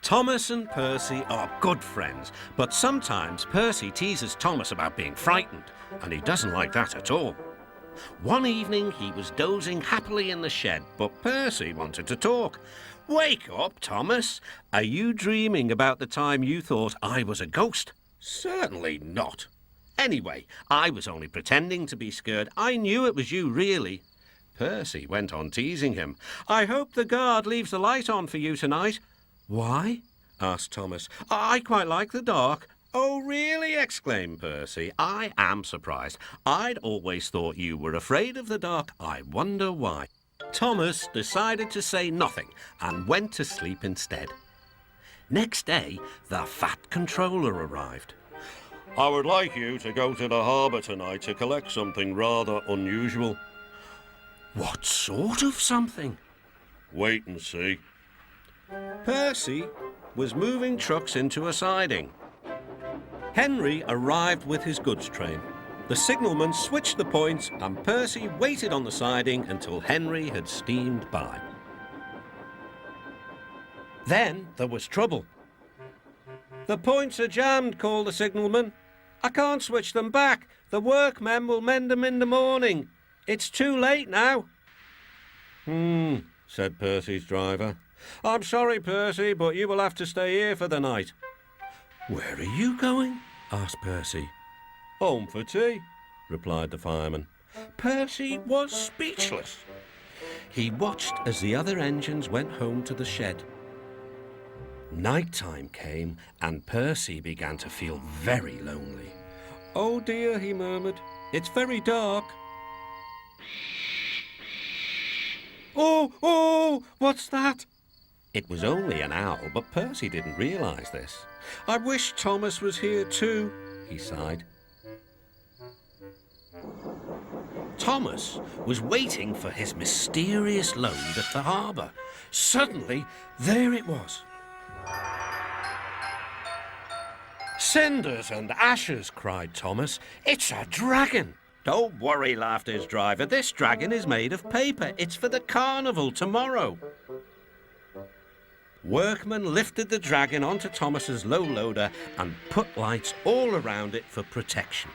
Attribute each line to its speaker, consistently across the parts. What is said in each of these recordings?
Speaker 1: Thomas and Percy are good friends, but sometimes Percy teases Thomas about being frightened, and he doesn't like that at all. One evening he was dozing happily in the shed, but Percy wanted to talk. "Wake up, Thomas. Are you dreaming about the time you thought I was a ghost?" "Certainly not. Anyway, I was only pretending to be scared. I knew it was you, really." Percy went on teasing him. "I hope the guard leaves the light on for you tonight." "Why?" asked Thomas. "I quite like the dark." "Oh, really?" exclaimed Percy. "I am surprised. I'd always thought you were afraid of the dark. I wonder why." Thomas decided to say nothing and went to sleep instead. Next day, the Fat Controller arrived. "I would like you to go to the harbour tonight to collect something rather unusual." "What sort of something?" "Wait and see." Percy was moving trucks into a siding. Henry arrived with his goods train. The signalman switched the points and Percy waited on the siding until Henry had steamed by. Then there was trouble. "The points are jammed," called the signalman. "I can't switch them back. The workmen will mend them in the morning. It's too late now." Said Percy's driver. "I'm sorry, Percy, but you will have to stay here for the night." "Where are you going?" asked Percy. "Home for tea," replied the fireman. Percy was speechless. He watched as the other engines went home to the shed. Night time came and Percy began to feel very lonely. "Oh dear," he murmured, "it's very dark." Oh, what's that?" It was only an owl, but Percy didn't realise this. "I wish Thomas was here too," he sighed. Thomas was waiting for his mysterious load at the harbour. Suddenly, there it was. "Cinders and ashes," cried Thomas. "It's a dragon!" "Don't worry," laughed his driver. "This dragon is made of paper. It's for the carnival tomorrow." Workmen lifted the dragon onto Thomas's low loader and put lights all around it for protection.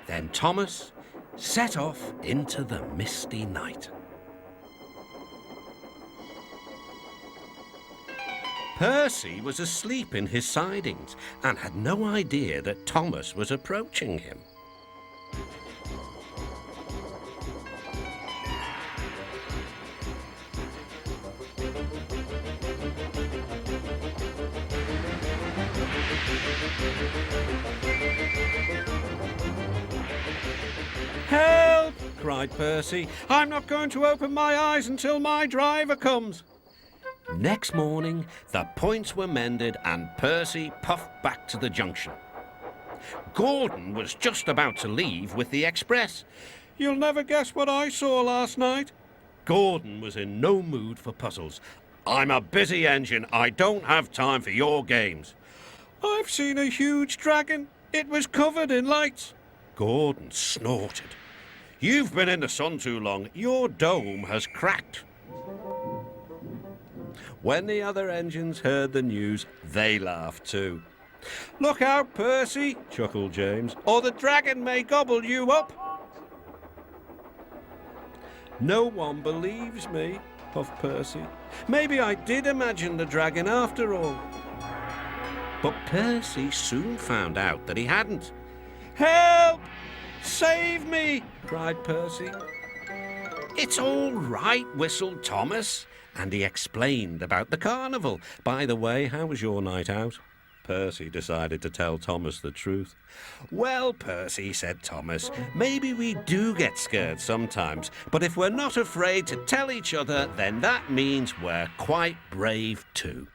Speaker 1: Then Thomas set off into the misty night. Percy was asleep in his sidings and had no idea that Thomas was approaching him. "Help!" cried Percy. "I'm not going to open my eyes until my driver comes." Next morning, the points were mended and Percy puffed back to the junction. Gordon was just about to leave with the express. "You'll never guess what I saw last night." Gordon was in no mood for puzzles. "I'm a busy engine. I don't have time for your games." "I've seen a huge dragon. It was covered in lights." Gordon snorted. "You've been in the sun too long. Your dome has cracked." When the other engines heard the news, they laughed too. "Look out, Percy," chuckled James, "or the dragon may gobble you up." "No one believes me," puffed Percy. "Maybe I did imagine the dragon after all." But Percy soon found out that he hadn't. "Help! Save me!" cried Percy. "It's all right," whistled Thomas, and he explained about the carnival. "By the way, how was your night out?" Percy decided to tell Thomas the truth. "Well, Percy," said Thomas, "maybe we do get scared sometimes, but if we're not afraid to tell each other, then that means we're quite brave too."